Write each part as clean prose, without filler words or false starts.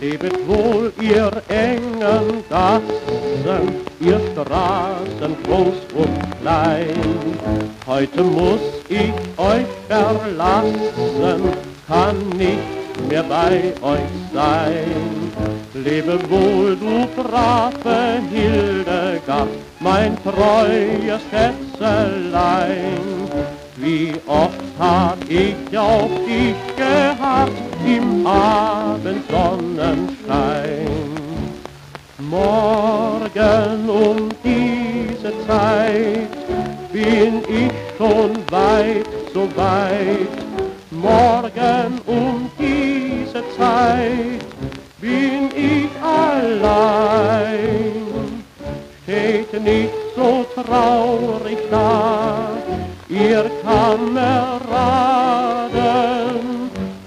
Lebet wohl, ihr engen Gassen, ihr Straßen groß und klein. Heute muss ich euch verlassen, kann nicht mehr bei euch sein. Lebe wohl, du brave Hildegard, mein treues Schätzelein. Wie oft hab ich auf dich geharrt im Abendsonnenschein. Morgen um diese Zeit bin ich schon weit, so weit. Morgen um diese Zeit bin ich allein. Steht nicht so traurig da, ihr Kameraden,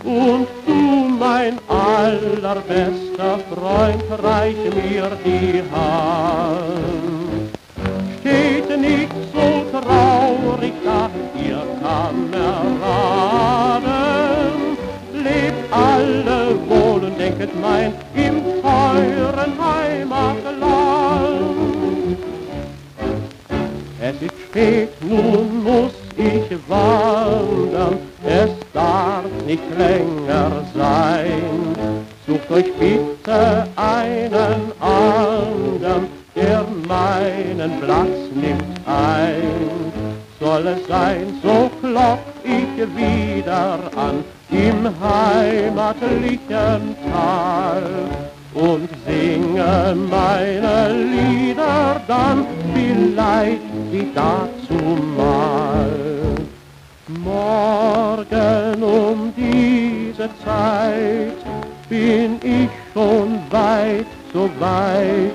und du, mein allerbester Freund, reich mir die Hand. Steht nicht so traurig da, ihr Kameraden, lebt alle wohl und denket mein im teuren Heimatland. Es ist spät, nun muss ich wandern, es darf nicht länger sein. Sucht euch bitte einen andern, der meinen Platz nimmt ein. Soll es sein, so klopf ich wieder an im heimatlichen Tal und singe meine Lieder dann vielleicht wie dazu mal. Morgen um diese Zeit bin ich schon weit, so weit.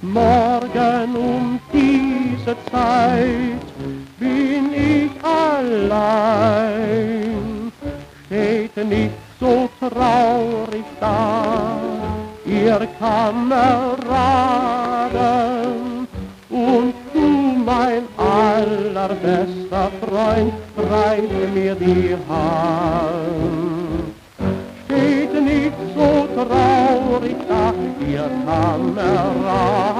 Morgen um diese Zeit bin ich allein. Steht nicht so traurig da, ihr Kameraden, und du, mein allerbester Freund, reich mir die Hand. Steht nicht so traurig da, ihr Kameraden,